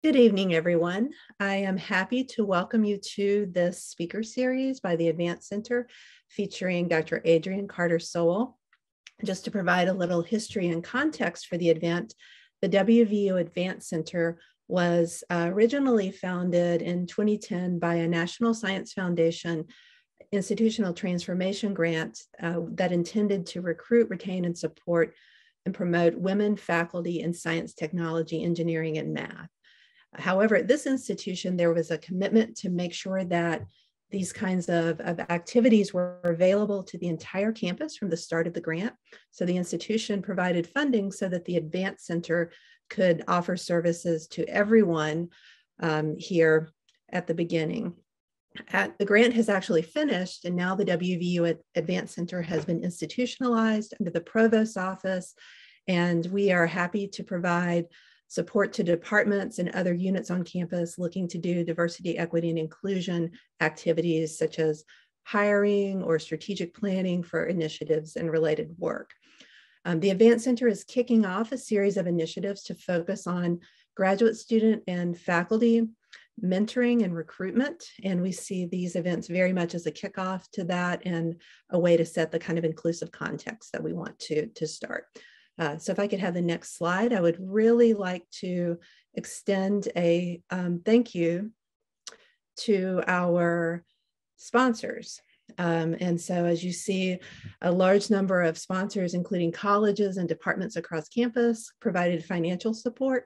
Good evening, everyone. I am happy to welcome you to this speaker series by the Advance Center featuring Dr. Adrienne Carter-Sowell. Just to provide a little history and context for the event, the WVU ADVANCE Center was originally founded in 2010 by a National Science Foundation institutional transformation grant that intended to recruit, retain, and support and promote women faculty in science, technology, engineering, and math. However, at this institution, there was a commitment to make sure that these kinds of activities were available to the entire campus from the start of the grant. So the institution provided funding so that the Advance Center could offer services to everyone here at the beginning. The grant has actually finished, and now the WVU Advance Center has been institutionalized under the Provost's office, and we are happy to provide support to departments and other units on campus looking to do diversity, equity, and inclusion activities such as hiring or strategic planning for initiatives and related work. The Advance Center is kicking off a series of initiatives to focus on graduate student and faculty mentoring and recruitment. And we see these events very much as a kickoff to that and a way to set the kind of inclusive context that we want to start. So if I could have the next slide, I would really like to extend a thank you to our sponsors. And so as you see, a large number of sponsors, including colleges and departments across campus, provided financial support.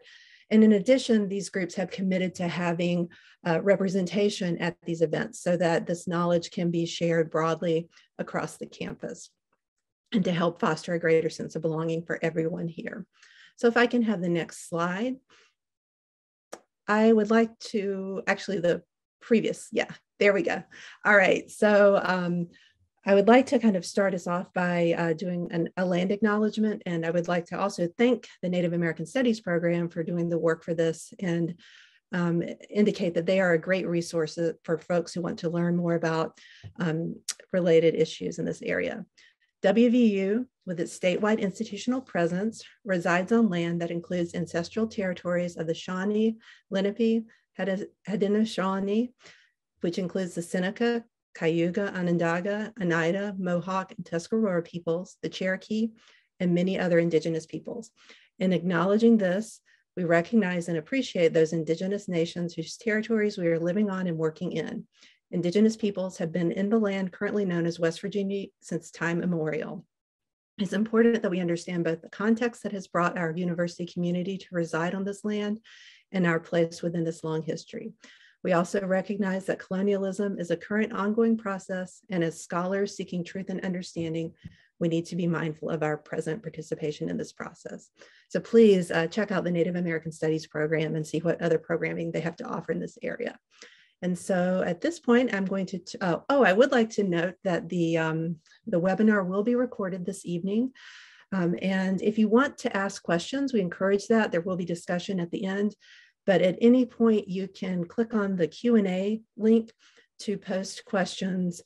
And in addition, these groups have committed to having representation at these events so that this knowledge can be shared broadly across the campus, and to help foster a greater sense of belonging for everyone here. So if I can have the next slide. I would like to, actually the previous, yeah, there we go. All right, so I would like to kind of start us off by doing a land acknowledgement, and I would like to also thank the Native American Studies program for doing the work for this and indicate that they are a great resource for folks who want to learn more about related issues in this area. WVU, with its statewide institutional presence, resides on land that includes ancestral territories of the Shawnee, Lenape, Haudenosaunee, which includes the Seneca, Cayuga, Onondaga, Oneida, Mohawk, and Tuscarora peoples, the Cherokee, and many other indigenous peoples. In acknowledging this, we recognize and appreciate those indigenous nations whose territories we are living on and working in. Indigenous peoples have been in the land currently known as West Virginia since time immemorial. It's important that we understand both the context that has brought our university community to reside on this land and our place within this long history. We also recognize that colonialism is a current ongoing process, and as scholars seeking truth and understanding, we need to be mindful of our present participation in this process. So please check out the Native American Studies program and see what other programming they have to offer in this area. And so at this point, I'm going to, I would like to note that the webinar will be recorded this evening. And if you want to ask questions, we encourage that. There will be discussion at the end, but at any point you can click on the Q&A link to post questions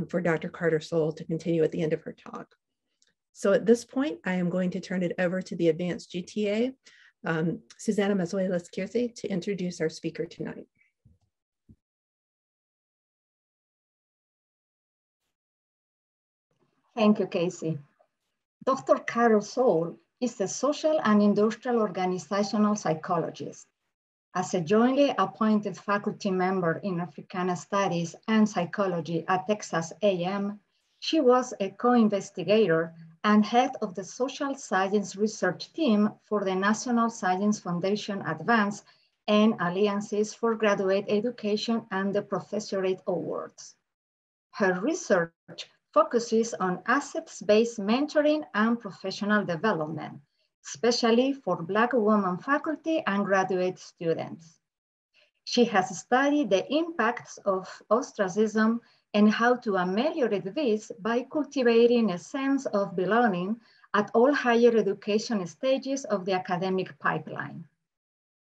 for Dr. Carter-Sowell to continue at the end of her talk. So at this point, I am going to turn it over to the Advanced GTA, Susana Mazuelas-Kirce, to introduce our speaker tonight. Thank you, Casey. Dr. Carter-Sowell is a social and industrial organizational psychologist. As a jointly appointed faculty member in Africana Studies and Psychology at Texas A&M, she was a co-investigator and head of the social science research team for the National Science Foundation Advance and Alliances for Graduate Education and the Professorate Awards. Her research focuses on assets-based mentoring and professional development, especially for Black women faculty and graduate students. She has studied the impacts of ostracism and how to ameliorate this by cultivating a sense of belonging at all higher education stages of the academic pipeline.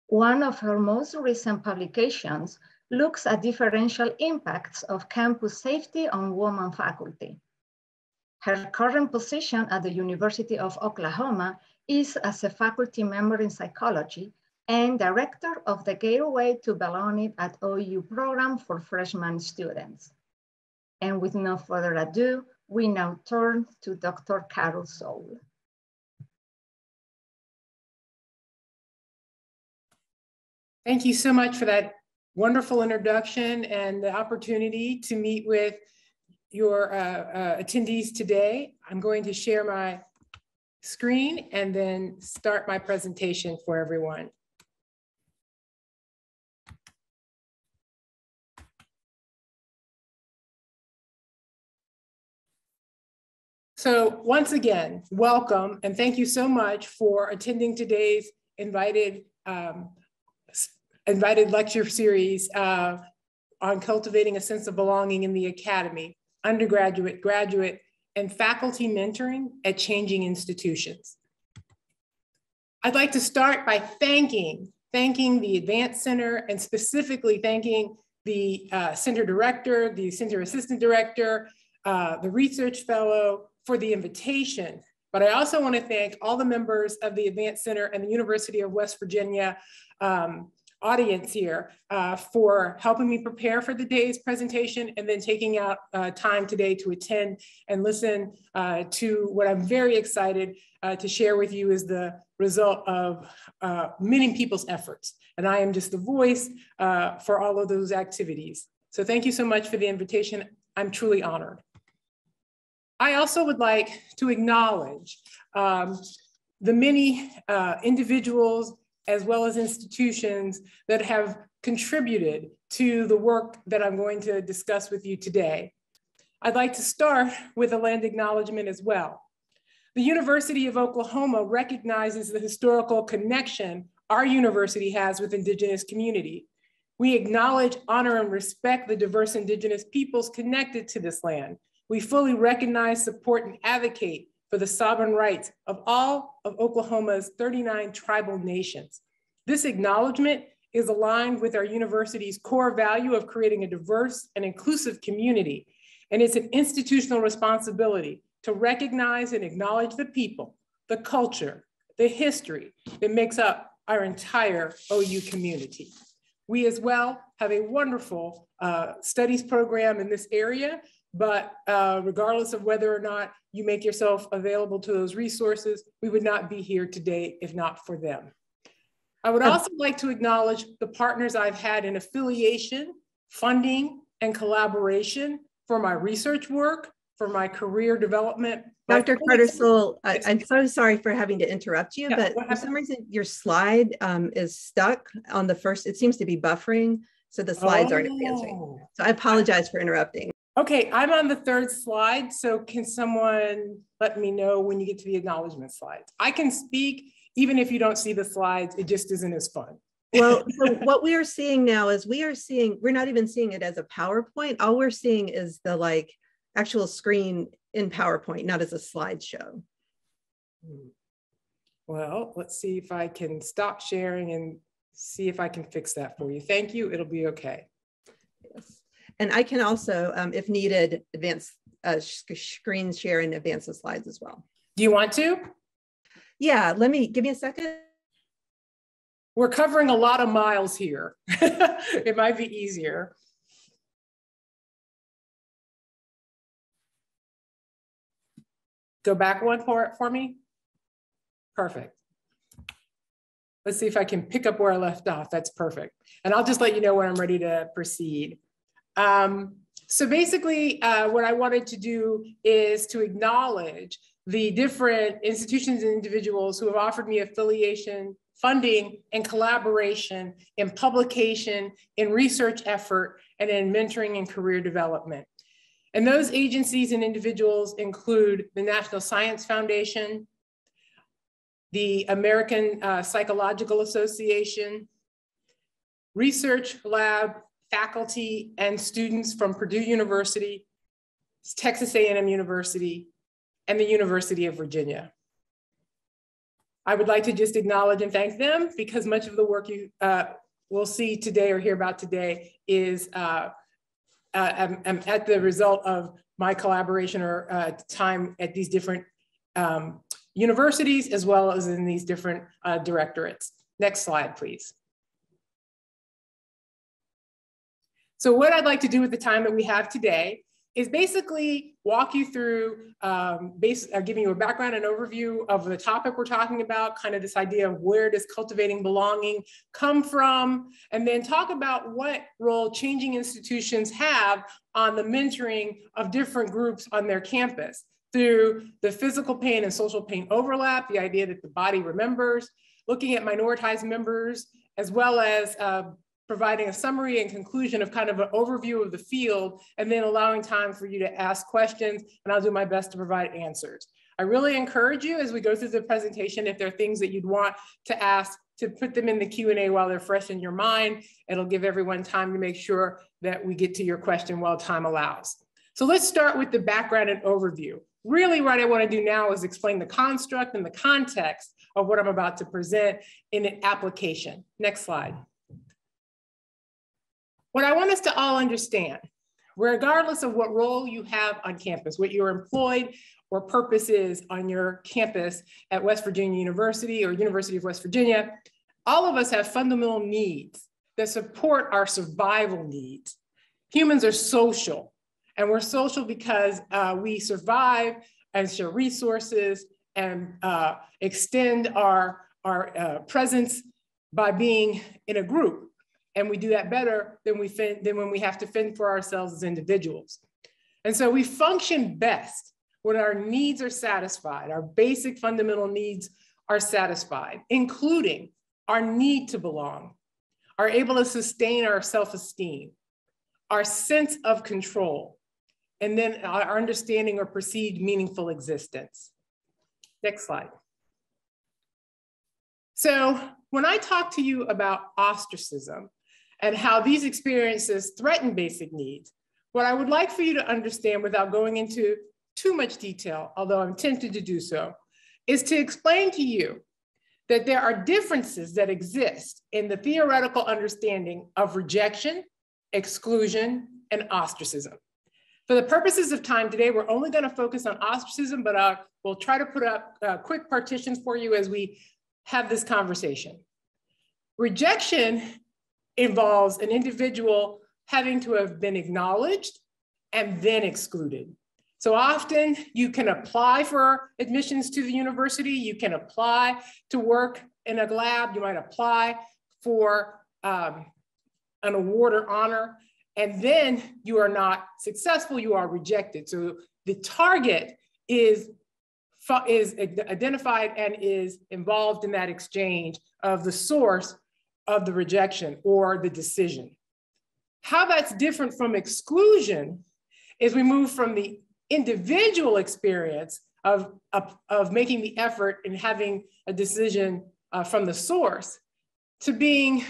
One of her most recent publications looks at differential impacts of campus safety on women faculty. Her current position at the University of Oklahoma is as a faculty member in psychology and director of the Gateway to Belonging at OU program for freshman students. And with no further ado, we now turn to Dr. Carter-Sowell. Thank you so much for that wonderful introduction and the opportunity to meet with your attendees today. I'm going to share my screen and then start my presentation for everyone. So once again, welcome and thank you so much for attending today's invited lecture series on cultivating a sense of belonging in the academy, undergraduate, graduate, and faculty mentoring at changing institutions. I'd like to start by thanking the Advance Center and specifically thanking the center director, the center assistant director, the research fellow for the invitation. But I also want to thank all the members of the Advance Center and the University of West Virginia audience here for helping me prepare for the day's presentation and then taking out time today to attend and listen to what I'm very excited to share with you is the result of many people's efforts. And I am just the voice for all of those activities. So thank you so much for the invitation. I'm truly honored. I also would like to acknowledge the many individuals as well as institutions that have contributed to the work that I'm going to discuss with you today. I'd like to start with a land acknowledgement as well. The University of Oklahoma recognizes the historical connection our university has with Indigenous community. We acknowledge, honor, and respect the diverse Indigenous peoples connected to this land. We fully recognize, support, and advocate for the sovereign rights of all of Oklahoma's 39 tribal nations. This acknowledgement is aligned with our university's core value of creating a diverse and inclusive community. And it's an institutional responsibility to recognize and acknowledge the people, the culture, the history that makes up our entire OU community. We as well have a wonderful studies program in this area, but regardless of whether or not you make yourself available to those resources, we would not be here today if not for them. I would also like to acknowledge the partners I've had in affiliation, funding, and collaboration for my research work, for my career development. Dr. Carter-Sowell, I'm so sorry for having to interrupt you, Yeah, but for some reason your slide is stuck on the first, it seems to be buffering, so the slides aren't advancing. So I apologize for interrupting. Okay, I'm on the third slide, so can someone let me know when you get to the acknowledgement slides? I can speak, even if you don't see the slides, it just isn't as fun. Well, so what we are seeing now is we're not even seeing it as a PowerPoint. All we're seeing is the actual screen in PowerPoint, not as a slideshow. Well, let's see if I can stop sharing and see if I can fix that for you. Thank you, it'll be okay. Yes. And I can also, if needed, advance screen share and advance the slides as well. Do you want to? Yeah, give me a second. We're covering a lot of miles here. It might be easier. Go back one for me. Perfect. Let's see if I can pick up where I left off. That's perfect. And I'll just let you know when I'm ready to proceed. So basically, what I wanted to do is to acknowledge the different institutions and individuals who have offered me affiliation, funding, and collaboration in publication, in research effort, and in mentoring and career development. And those agencies and individuals include the National Science Foundation, the American Psychological Association, research lab, faculty, and students from Purdue University, Texas A&M University, and the University of Virginia. I would like to just acknowledge and thank them because much of the work you will see today or hear about today is at the result of my collaboration or time at these different universities as well as in these different directorates. Next slide, please. So what I'd like to do with the time that we have today is basically walk you through, giving you a background and overview of the topic we're talking about, kind of this idea of where does cultivating belonging come from, and then talk about what role changing institutions have on the mentoring of different groups on their campus through the physical pain and social pain overlap, the idea that the body remembers, looking at minoritized members, as well as providing a summary and conclusion of kind of an overview of the field, and then allowing time for you to ask questions, and I'll do my best to provide answers. I really encourage you as we go through the presentation, if there are things that you'd want to ask, to put them in the Q&A while they're fresh in your mind. It'll give everyone time to make sure that we get to your question while time allows. So let's start with the background and overview. Really what I want to do now is explain the construct and the context of what I'm about to present in an application. Next slide. What I want us to all understand, regardless of what role you have on campus, what your employed or purpose is on your campus at West Virginia University or University of West Virginia, all of us have fundamental needs that support our survival needs. Humans are social, and we're social because we survive and share resources and extend our presence by being in a group. And we do that better than when we have to fend for ourselves as individuals. And so we function best when our needs are satisfied, our basic fundamental needs are satisfied, including our need to belong, are able to sustain our self-esteem, our sense of control, and then our understanding or perceived meaningful existence. Next slide. So when I talk to you about ostracism, and how these experiences threaten basic needs, what I would like for you to understand without going into too much detail, although I'm tempted to do so, is to explain to you that there are differences that exist in the theoretical understanding of rejection, exclusion, and ostracism. For the purposes of time today, we're only going to focus on ostracism, but we'll try to put up quick partitions for you as we have this conversation. Rejection involves an individual having to have been acknowledged and then excluded. So often you can apply for admissions to the university, you can apply to work in a lab, you might apply for an award or honor, and then you are not successful, you are rejected. So the target is identified and is involved in that exchange of the source of the rejection or the decision. How that's different from exclusion is we move from the individual experience of making the effort and having a decision from the source to being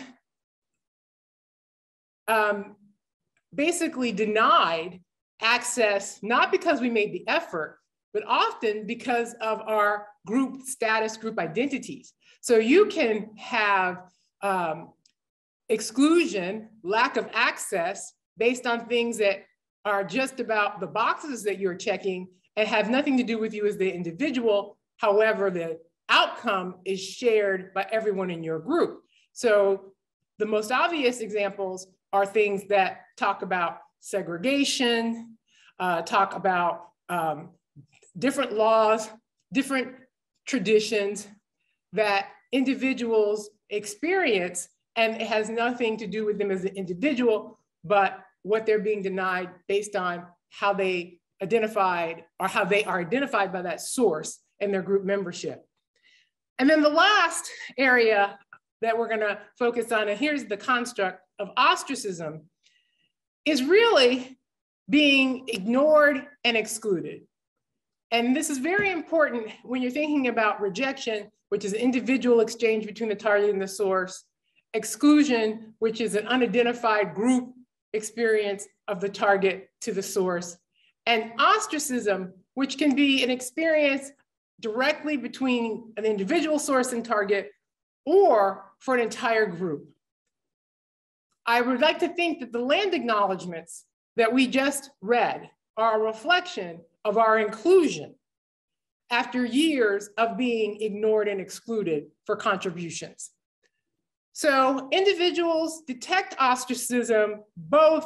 basically denied access, not because we made the effort, but often because of our group status, group identities. So you can have exclusion, lack of access based on things that are just about the boxes that you're checking and have nothing to do with you as the individual. However, the outcome is shared by everyone in your group. So the most obvious examples are things that talk about segregation, talk about different laws, different traditions that individuals experience, and it has nothing to do with them as an individual, but what they're being denied based on how they identified or how they are identified by that source in their group membership. And then the last area that we're gonna focus on, and here's the construct of ostracism, is really being ignored and excluded. And this is very important when you're thinking about rejection, which is an individual exchange between the target and the source, exclusion, which is an unidentified group experience of the target to the source, and ostracism, which can be an experience directly between an individual source and target or for an entire group. I would like to think that the land acknowledgements that we just read are a reflection of our inclusion after years of being ignored and excluded for contributions. So individuals detect ostracism both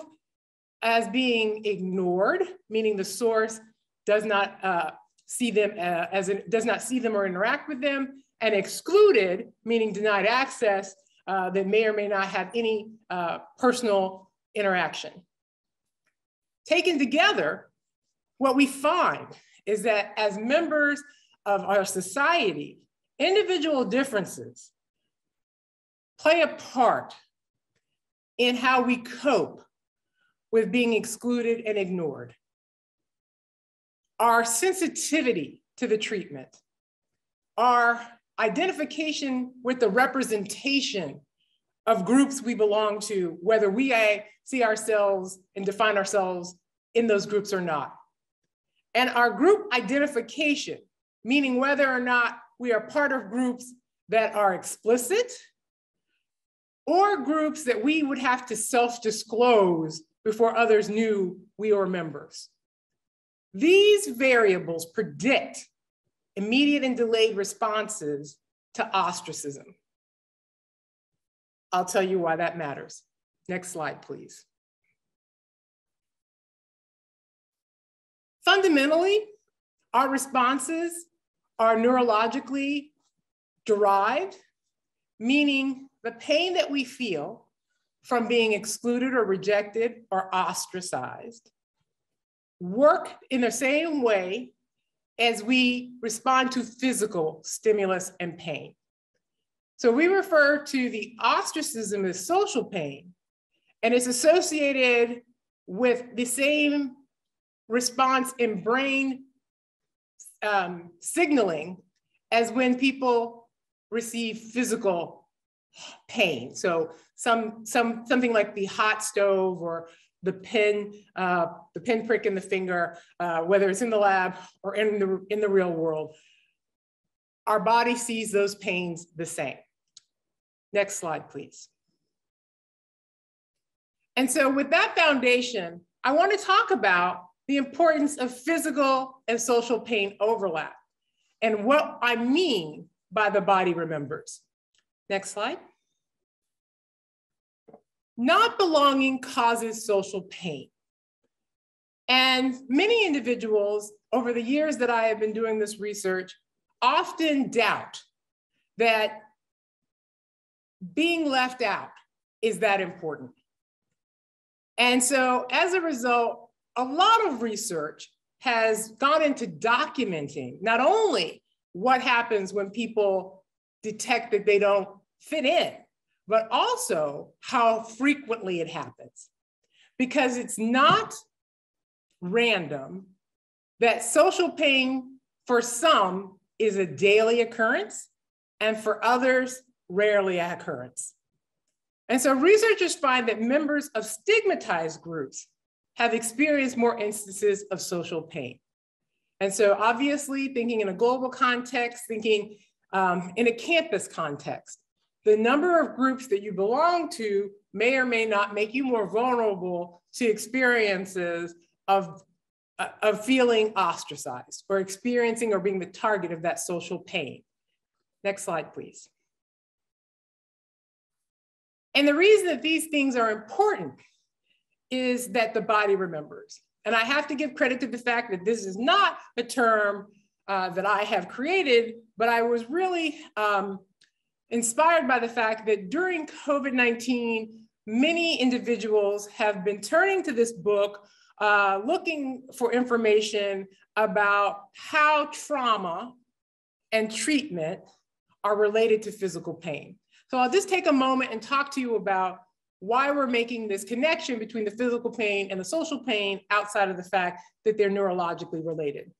as being ignored, meaning the source does not see them does not see them or interact with them, and excluded, meaning denied access, that may or may not have any personal interaction. Taken together, what we find is that as members of our society, individual differences play a part in how we cope with being excluded and ignored. Our sensitivity to the treatment, our identification with the representation of groups we belong to, whether we see ourselves and define ourselves in those groups or not. And our group identification, meaning whether or not we are part of groups that are explicit or groups that we would have to self-disclose before others knew we were members. These variables predict immediate and delayed responses to ostracism. I'll tell you why that matters. Next slide, please. Fundamentally, our responses are neurologically derived, meaning the pain that we feel from being excluded or rejected or ostracized work in the same way as we respond to physical stimulus and pain. So we refer to the ostracism as social pain, and it's associated with the same response in brain signaling as when people receive physical pain. So something like the hot stove or the pin prick in the finger, whether it's in the lab or in the real world, our body sees those pains the same. Next slide, please. And so with that foundation, I want to talk about the importance of physical and social pain overlap and what I mean by the body remembers. Next slide. Not belonging causes social pain. And many individuals over the years that I have been doing this research often doubt that being left out is that important. And so as a result, a lot of research has gone into documenting not only what happens when people detect that they don't fit in, but also how frequently it happens. Because it's not random that social pain for some is a daily occurrence and for others, rarely an occurrence. And so researchers find that members of stigmatized groups have experienced more instances of social pain. And so obviously thinking in a global context, thinking in a campus context, the number of groups that you belong to may or may not make you more vulnerable to experiences of feeling ostracized or experiencing or being the target of that social pain. Next slide, please. And the reason that these things are important is that the body remembers. And I have to give credit to the fact that this is not a term that I have created, but I was really inspired by the fact that during COVID-19, many individuals have been turning to this book, looking for information about how trauma and treatment are related to physical pain. So I'll just take a moment and talk to you about why we're making this connection between the physical pain and the social pain outside of the fact that they're neurologically related.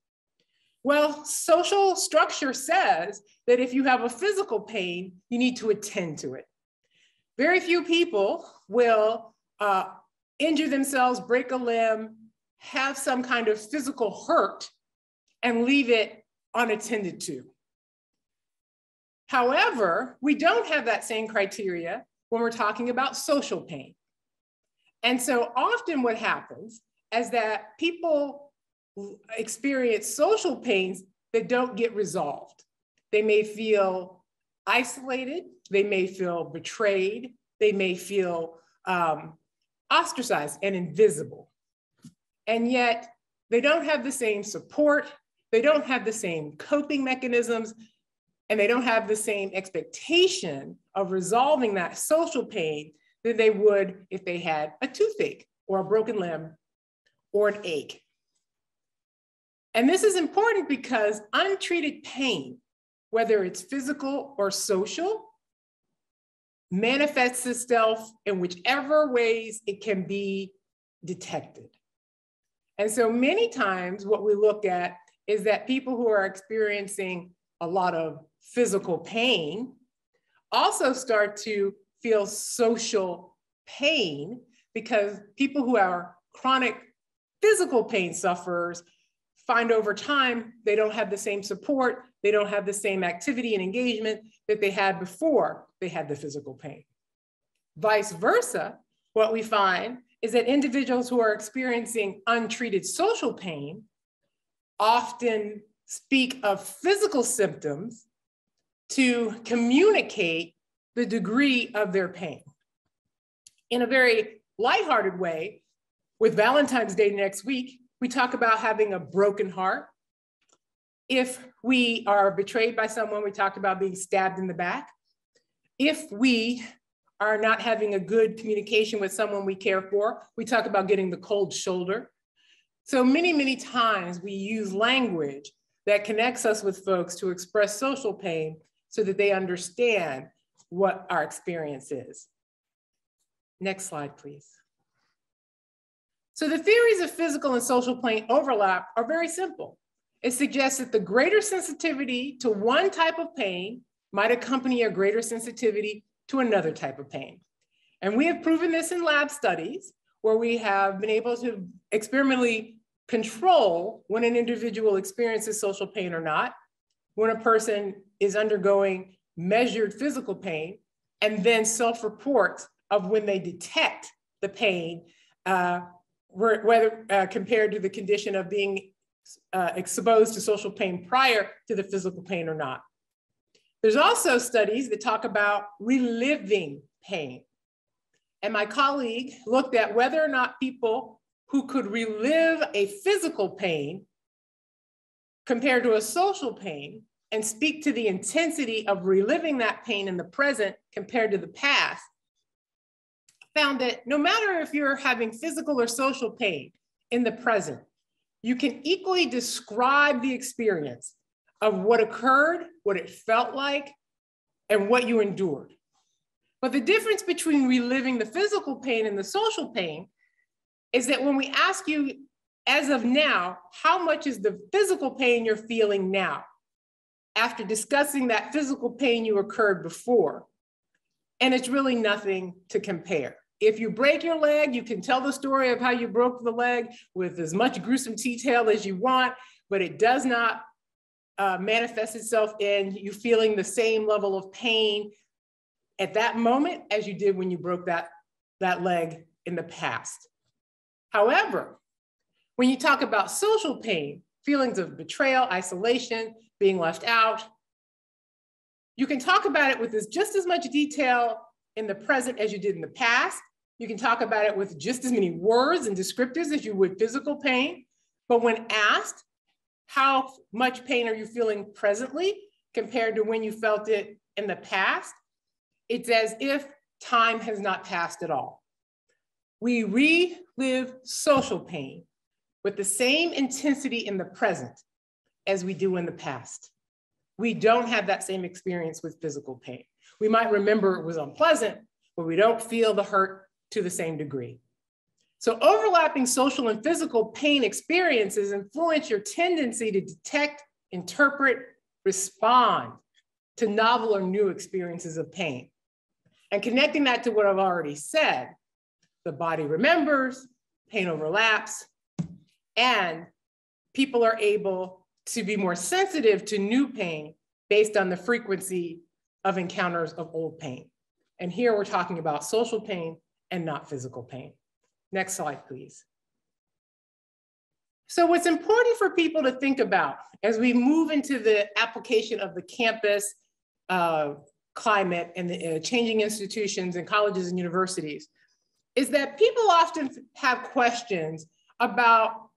Well, social structure says that if you have a physical pain, you need to attend to it. Very few people will injure themselves, break a limb, have some kind of physical hurt, and leave it unattended to. However, we don't have that same criteria when we're talking about social pain. And so often what happens is that people experience social pains that don't get resolved. They may feel isolated, they may feel betrayed, they may feel ostracized and invisible. And yet they don't have the same support, they don't have the same coping mechanisms, and they don't have the same expectation of resolving that social pain that they would if they had a toothache or a broken limb or an ache. And this is important because untreated pain, whether it's physical or social, manifests itself in whichever ways it can be detected. And so many times what we look at is that people who are experiencing a lot of physical pain also start to feel social pain, because people who are chronic physical pain sufferers find over time they don't have the same support, they don't have the same activity and engagement that they had before they had the physical pain. Vice versa, what we find is that individuals who are experiencing untreated social pain often speak of physical symptoms to communicate the degree of their pain. In a very lighthearted way, with Valentine's Day next week, we talk about having a broken heart. If we are betrayed by someone, we talk about being stabbed in the back. If we are not having a good communication with someone we care for, we talk about getting the cold shoulder. So many, many times we use language that connects us with folks to express social pain so that they understand what our experience is. Next slide, please. So the theories of physical and social pain overlap are very simple. It suggests that the greater sensitivity to one type of pain might accompany a greater sensitivity to another type of pain. And we have proven this in lab studies where we have been able to experimentally control when an individual experiences social pain or not, when a person is undergoing measured physical pain, and then self-reports of when they detect the pain, whether compared to the condition of being exposed to social pain prior to the physical pain or not. There's also studies that talk about reliving pain. And my colleague looked at whether or not people who could relive a physical pain compared to a social pain and speak to the intensity of reliving that pain in the present compared to the past, found that no matter if you're having physical or social pain in the present, you can equally describe the experience of what occurred, what it felt like, and what you endured. But the difference between reliving the physical pain and the social pain is that when we ask you, as of now, how much is the physical pain you're feeling now, after discussing that physical pain you occurred before, and it's really nothing to compare. If you break your leg, you can tell the story of how you broke the leg with as much gruesome detail as you want, but it does not manifest itself in you feeling the same level of pain at that moment as you did when you broke that leg in the past. However, when you talk about social pain, feelings of betrayal, isolation, being left out, you can talk about it with just as much detail in the present as you did in the past. You can talk about it with just as many words and descriptors as you would physical pain. But when asked, how much pain are you feeling presently compared to when you felt it in the past, it's as if time has not passed at all. We relive social pain with the same intensity in the present as we do in the past. We don't have that same experience with physical pain. We might remember it was unpleasant, but we don't feel the hurt to the same degree. So overlapping social and physical pain experiences influence your tendency to detect, interpret, respond to novel or new experiences of pain. And connecting that to what I've already said, the body remembers, pain overlaps, and people are able to be more sensitive to new pain based on the frequency of encounters of old pain. And here we're talking about social pain and not physical pain. Next slide, please. So what's important for people to think about as we move into the application of the campus climate and the changing institutions and colleges and universities is that people often have questions about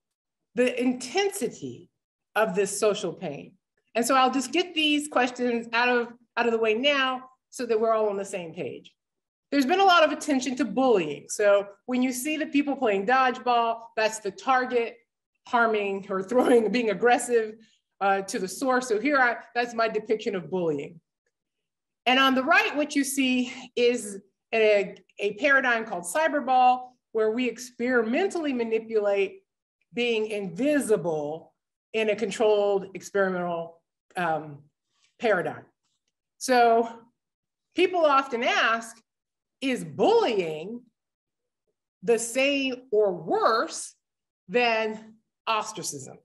the intensity of this social pain. And so I'll just get these questions out of the way now so that we're all on the same page. There's been a lot of attention to bullying. So when you see the people playing dodgeball, that's the target harming or throwing, being aggressive to the source. So that's my depiction of bullying. And on the right, what you see is a paradigm called cyberball, where we experimentally manipulate being invisible in a controlled experimental paradigm. So people often ask, is bullying the same or worse than ostracism?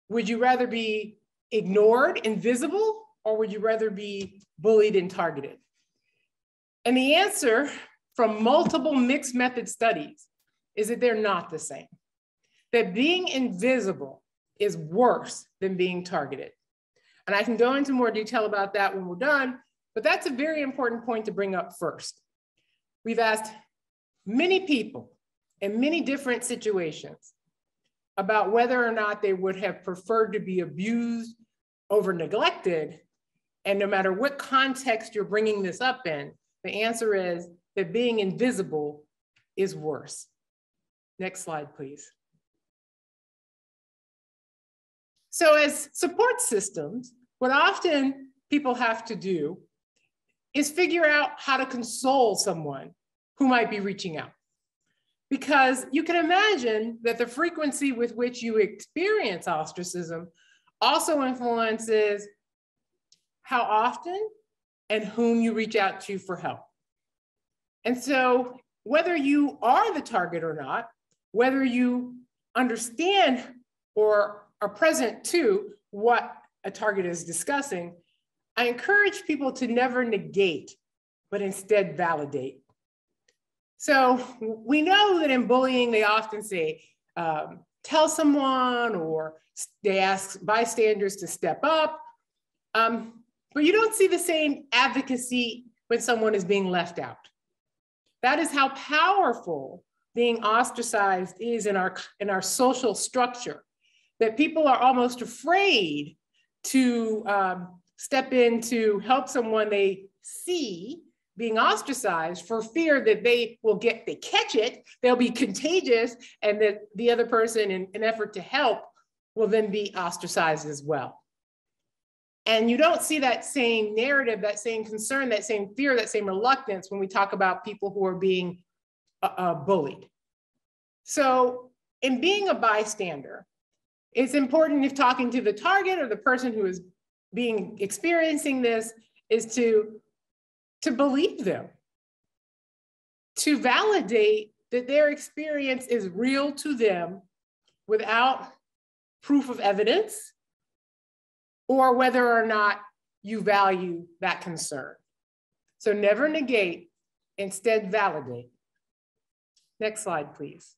Would you rather be ignored, invisible, or would you rather be bullied and targeted? And the answer from multiple mixed method studies is that they're not the same. That being invisible is worse than being targeted. And I can go into more detail about that when we're done, but that's a very important point to bring up first. We've asked many people in many different situations about whether or not they would have preferred to be abused over neglected. And no matter what context you're bringing this up in, the answer is that being invisible is worse. Next slide, please. So as support systems, what often people have to do is figure out how to console someone who might be reaching out. Because you can imagine that the frequency with which you experience ostracism also influences how often and whom you reach out to for help. And so whether you are the target or not, whether you understand or are present to what a target is discussing, I encourage people to never negate, but instead validate. So we know that in bullying, they often say, tell someone, or they ask bystanders to step up. But you don't see the same advocacy when someone is being left out. That is how powerful being ostracized is in our social structure, that people are almost afraid to step in to help someone they see being ostracized for fear that they catch it, they'll be contagious, and that the other person in an effort to help will then be ostracized as well. And you don't see that same narrative, that same concern, that same fear, that same reluctance when we talk about people who are being bullied. So in being a bystander, it's important, if talking to the target or the person who is experiencing this, is to believe them, to validate that their experience is real to them without proof of evidence, or whether or not you value that concern. So never negate, instead validate. Next slide, please.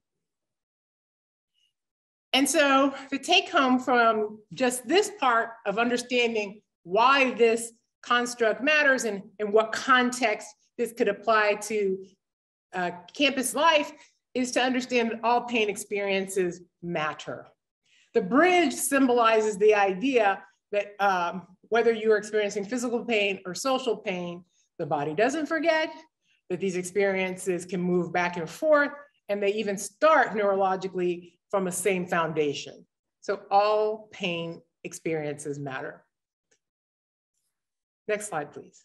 And so the take home from just this part of understanding why this construct matters and what context this could apply to campus life is to understand that all pain experiences matter. The bridge symbolizes the idea that whether you're experiencing physical pain or social pain, the body doesn't forget, that these experiences can move back and forth, and they even start neurologically from a same foundation. So all pain experiences matter. Next slide, please.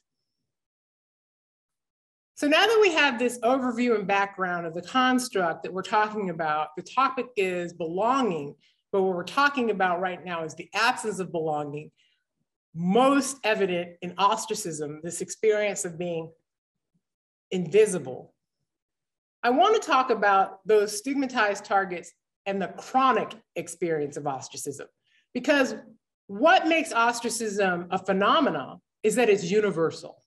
So now that we have this overview and background of the construct that we're talking about, the topic is belonging, but what we're talking about right now is the absence of belonging, most evident in ostracism, this experience of being invisible. I want to talk about those stigmatized targets and the chronic experience of ostracism, because what makes ostracism a phenomenon is that it's universal.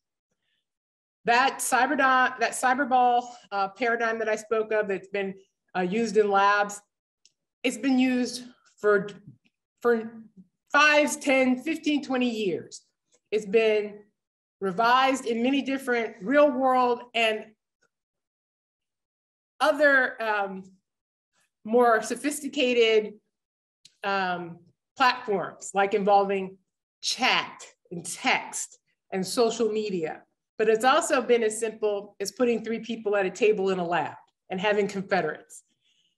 That cyberball paradigm that I spoke of that's been used in labs, it's been used for 5, 10, 15, 20 years. It's been revised in many different real world and other more sophisticated platforms, like involving chat and text and social media. But it's also been as simple as putting 3 people at a table in a lab and having confederates.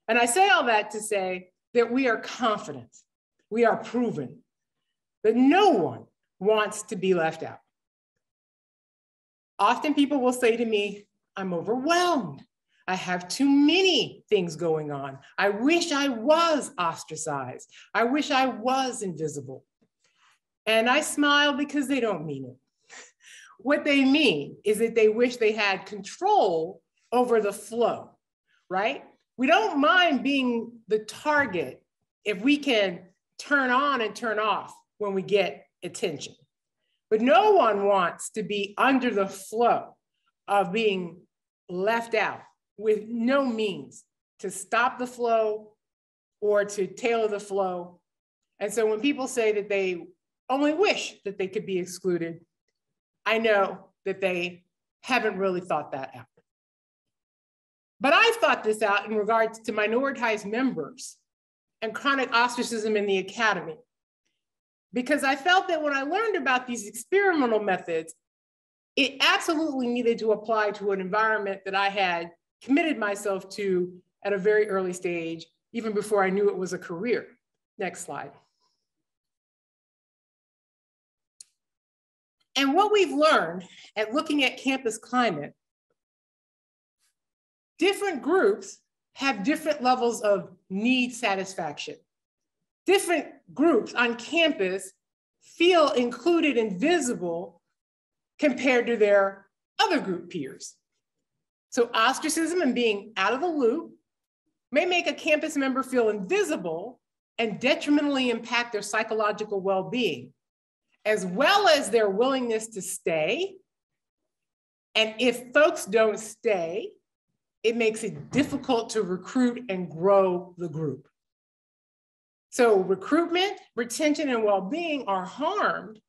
And I say all that to say that we are confident, we are proven that no one wants to be left out. Often people will say to me, I'm overwhelmed. I have too many things going on. I wish I was ostracized. I wish I was invisible. And I smile because they don't mean it. What they mean is that they wish they had control over the flow, right? We don't mind being the target if we can turn on and turn off when we get attention. But no one wants to be under the flow of being left out with no means to stop the flow or to tailor the flow. And so when people say that they only wish that they could be excluded, I know that they haven't really thought that out. But I've thought this out in regards to minoritized members and chronic ostracism in the academy, because I felt that when I learned about these experimental methods, it absolutely needed to apply to an environment that I had committed myself to at a very early stage, even before I knew it was a career. Next slide. And what we've learned at looking at campus climate, different groups have different levels of need satisfaction. Different groups on campus feel included and visible compared to their other group peers. So ostracism and being out of the loop may make a campus member feel invisible and detrimentally impact their psychological well-being, as well as their willingness to stay. And if folks don't stay, it makes it difficult to recruit and grow the group. So recruitment, retention, and well-being are harmed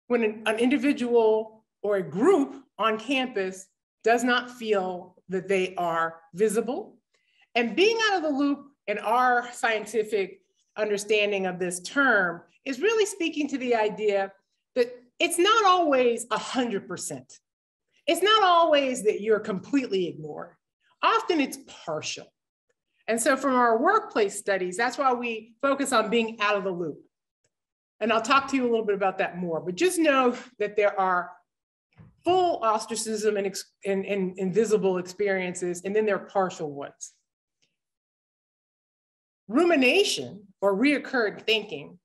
when an individual or a group on campus does not feel that they are visible. And being out of the loop in our scientific understanding of this term is really speaking to the idea that it's not always 100%. It's not always that you're completely ignored. Often it's partial. And so from our workplace studies, that's why we focus on being out of the loop. And I'll talk to you a little bit about that more, but just know that there are full ostracism and invisible experiences, and then there are partial ones. Rumination, or reoccurring thinking,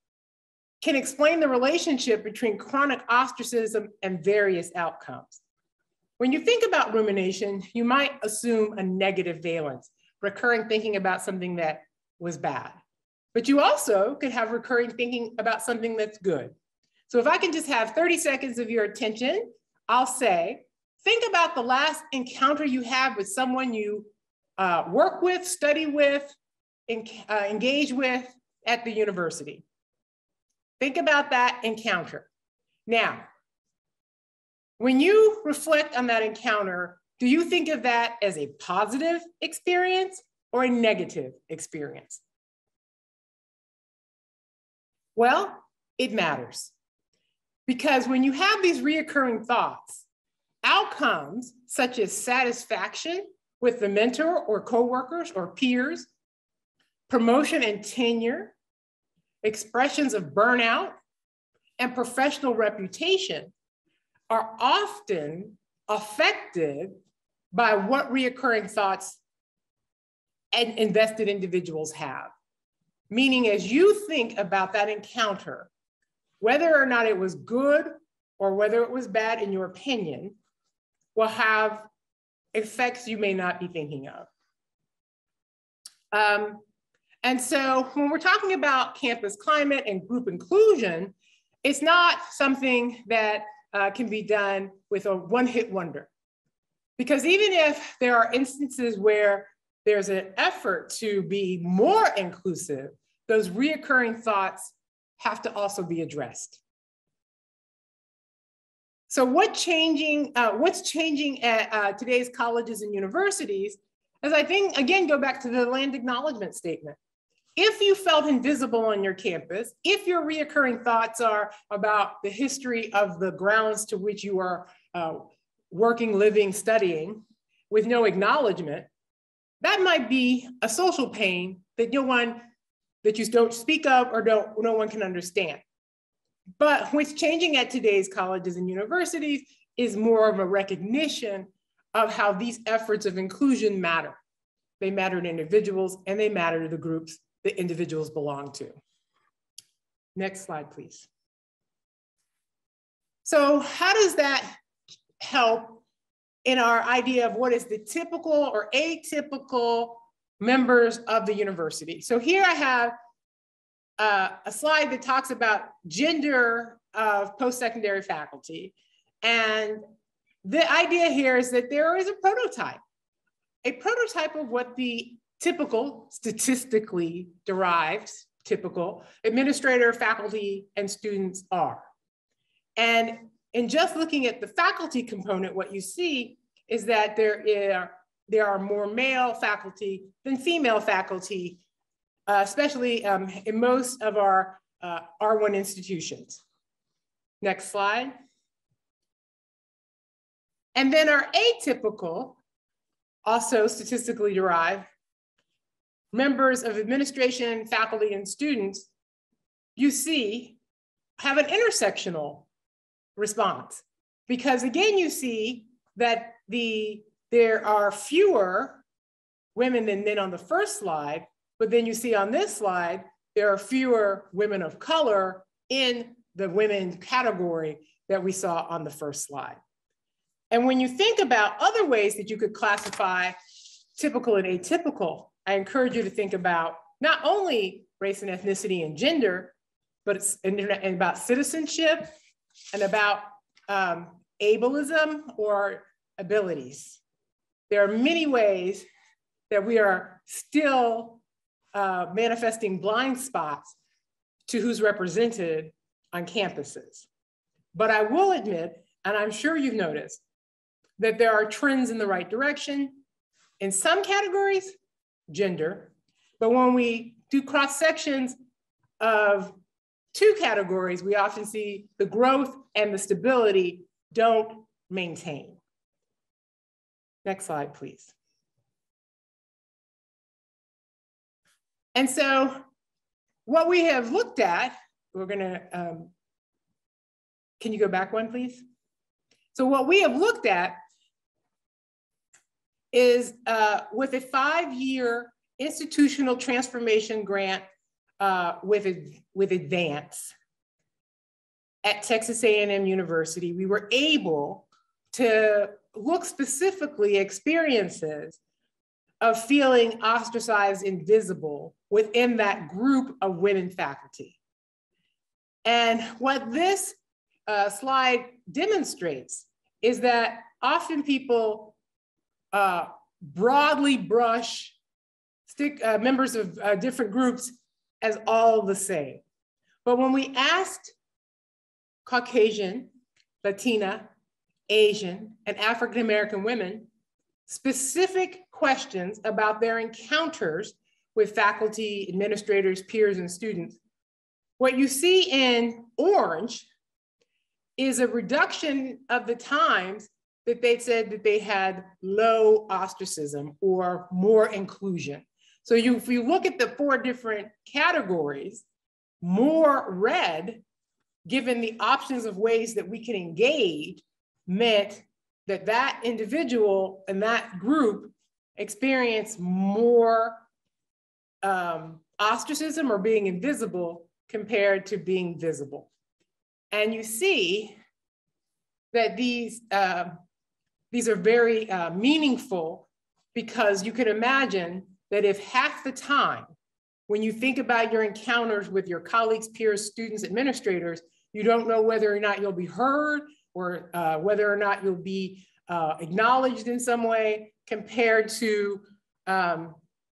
can explain the relationship between chronic ostracism and various outcomes. When you think about rumination, you might assume a negative valence, recurring thinking about something that was bad. But you also could have recurring thinking about something that's good. So if I can just have 30 seconds of your attention, I'll say, think about the last encounter you had with someone you work with, study with, engage with at the university. Think about that encounter. Now, when you reflect on that encounter, do you think of that as a positive experience or a negative experience? Well, it matters. Because when you have these reoccurring thoughts, outcomes such as satisfaction with the mentor or coworkers or peers, promotion and tenure, expressions of burnout, and professional reputation are often affected by what reoccurring thoughts and invested individuals have. Meaning, as you think about that encounter, whether or not it was good or whether it was bad in your opinion, will have effects you may not be thinking of. And so when we're talking about campus climate and group inclusion, it's not something that can be done with a one-hit wonder. Because even if there are instances where there's an effort to be more inclusive, those reoccurring thoughts have to also be addressed. So what's changing at today's colleges and universities is, I think, again, go back to the land acknowledgement statement. If you felt invisible on your campus, if your reoccurring thoughts are about the history of the grounds to which you are working, living, studying with no acknowledgement, that might be a social pain that that you don't speak of or no one can understand. But what's changing at today's colleges and universities is more of a recognition of how these efforts of inclusion matter. They matter to individuals and they matter to the groups that individuals belong to. Next slide, please. So how does that help in our idea of what is the typical or atypical members of the university? So here I have a slide that talks about gender of post-secondary faculty. And the idea here is that there is a prototype of what the typical, statistically derived, typical administrator, faculty, and students are. And in just looking at the faculty component, what you see is that there are more male faculty than female faculty, especially in most of our R1 institutions. Next slide. And then our atypical, also statistically derived, members of administration, faculty, and students, you see, have an intersectional response. Because again, you see that there are fewer women than men on the first slide, but then you see on this slide, there are fewer women of color in the women category that we saw on the first slide. And when you think about other ways that you could classify typical and atypical, I encourage you to think about not only race and ethnicity and gender, but it's about citizenship and about ableism or abilities. There are many ways that we are still manifesting blind spots to who's represented on campuses. But I will admit, and I'm sure you've noticed, that there are trends in the right direction. In some categories, gender, but when we do cross sections of two categories, we often see the growth and the stability don't maintain. Next slide, please. And so what we have looked at, we're gonna, can you go back one, please? So what we have looked at is with a 5-year institutional transformation grant with Advance at Texas A&M University, we were able to look specifically at experiences of feeling ostracized, invisible within that group of women faculty. And what this slide demonstrates is that often people broadly brush members of different groups as all the same. But when we asked Caucasian, Latina, Asian, and African-American women specific questions about their encounters with faculty, administrators, peers, and students, what you see in orange is a reduction of the times that they said that they had low ostracism or more inclusion. So if you look at the 4 different categories, more red, given the options of ways that we can engage, meant that that individual and that group experienced more ostracism or being invisible compared to being visible. And you see that these are very meaningful, because you can imagine that if half the time when you think about your encounters with your colleagues, peers, students, administrators, you don't know whether or not you'll be heard or whether or not you'll be acknowledged in some way, compared to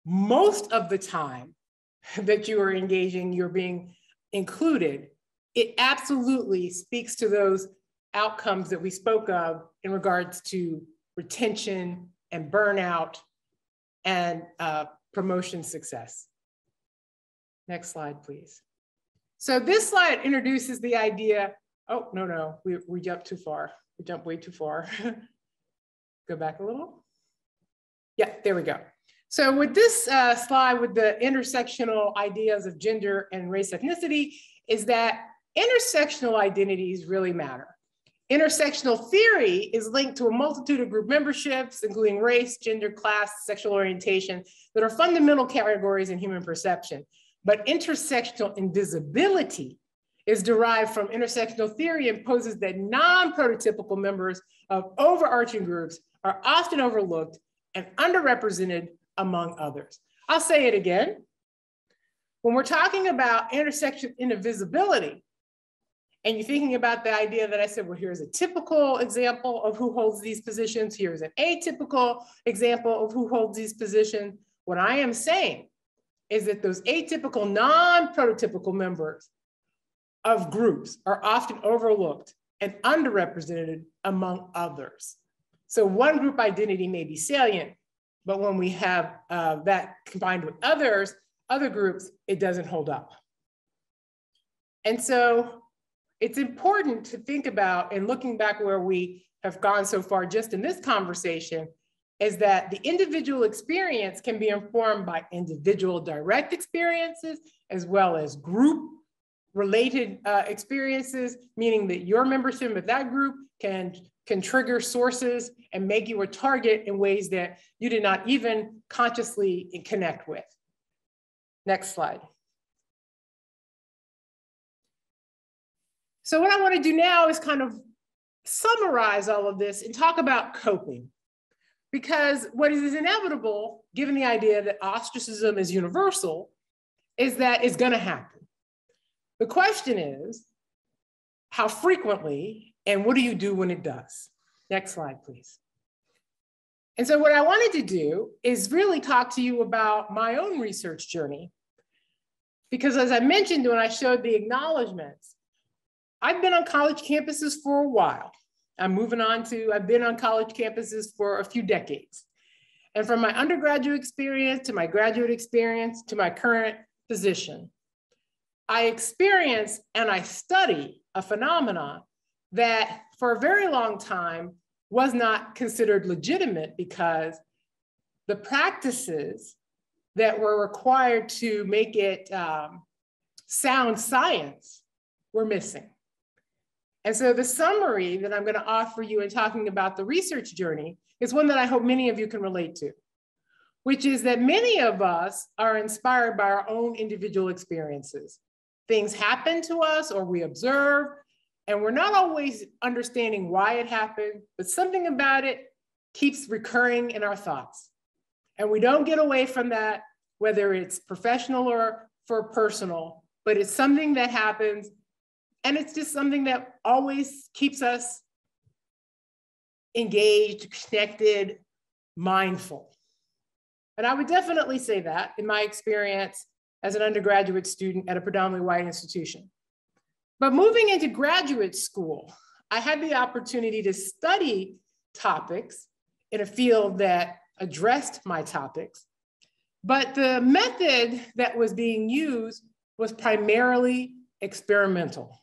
most of the time that you are engaging, you're being included. It absolutely speaks to those outcomes that we spoke of in regards to retention and burnout and promotion success. Next slide, please. So this slide introduces the idea, oh, no, we jumped too far. We jumped way too far. Go back a little. Yeah, there we go. So with this slide with the intersectional ideas of gender and race ethnicity is that intersectional identities really matter. Intersectional theory is linked to a multitude of group memberships, including race, gender, class, sexual orientation, that are fundamental categories in human perception. But intersectional invisibility is derived from intersectional theory and poses that non-prototypical members of overarching groups are often overlooked and underrepresented among others. I'll say it again. When we're talking about intersection invisibility, and you're thinking about the idea that I said, well, here's a typical example of who holds these positions. Here's an atypical example of who holds these positions. What I am saying is that those atypical, non-prototypical members of groups are often overlooked and underrepresented among others. So one group identity may be salient, but when we have that combined with other groups, it doesn't hold up. And so it's important to think about, and looking back where we have gone so far just in this conversation, is that the individual experience can be informed by individual direct experiences as well as group related experiences, meaning that your membership of that group can trigger sources and make you a target in ways that you did not even consciously connect with. Next slide. So what I want to do now is kind of summarize all of this and talk about coping. Because what is inevitable, given the idea that ostracism is universal, is that it's going to happen. The question is, how frequently and what do you do when it does? Next slide, please. And so what I wanted to do is really talk to you about my own research journey. Because as I mentioned when I showed the acknowledgements, I've been on college campuses for a while. I've been on college campuses for a few decades. And from my undergraduate experience to my graduate experience to my current position, I experience and I study a phenomenon that for a very long time was not considered legitimate because the practices that were required to make it sound science were missing. And so the summary that I'm going to offer you in talking about the research journey is one that I hope many of you can relate to, which is that many of us are inspired by our own individual experiences. Things happen to us or we observe, and we're not always understanding why it happened, but something about it keeps recurring in our thoughts. And we don't get away from that, whether it's professional or for personal, but it's something that happens. And it's just something that always keeps us engaged, connected, mindful. And I would definitely say that in my experience as an undergraduate student at a predominantly white institution. But moving into graduate school, I had the opportunity to study topics in a field that addressed my topics. But the method that was being used was primarily experimental.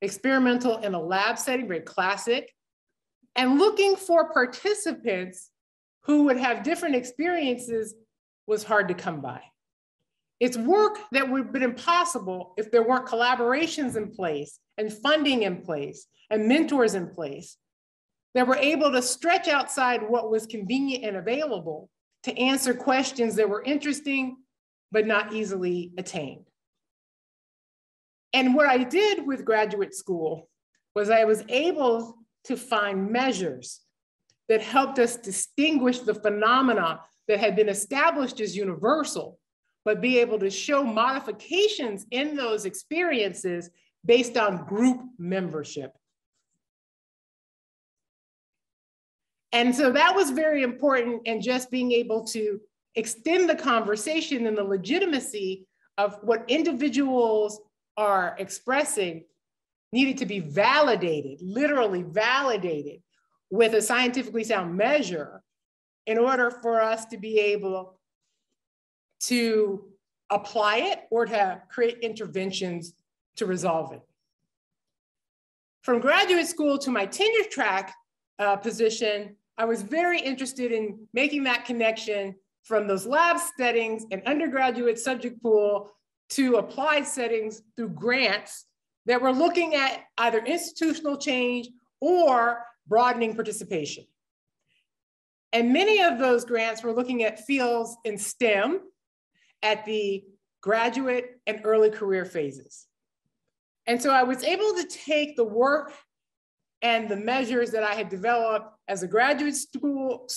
Experimental in a lab setting, very classic, and looking for participants who would have different experiences was hard to come by. It's work that would have been impossible if there weren't collaborations in place and funding in place and mentors in place that were able to stretch outside what was convenient and available to answer questions that were interesting but not easily attained. And what I did with graduate school was I was able to find measures that helped us distinguish the phenomena that had been established as universal, but be able to show modifications in those experiences based on group membership. And so that was very important, and just being able to extend the conversation and the legitimacy of what individuals are expressing needed to be validated, literally validated with a scientifically sound measure in order for us to be able to apply it or to create interventions to resolve it. From graduate school to my tenure track position, I was very interested in making that connection from those lab settings and undergraduate subject pool to applied settings through grants that were looking at either institutional change or broadening participation. And many of those grants were looking at fields in STEM at the graduate and early career phases. And so I was able to take the work and the measures that I had developed as a graduate school,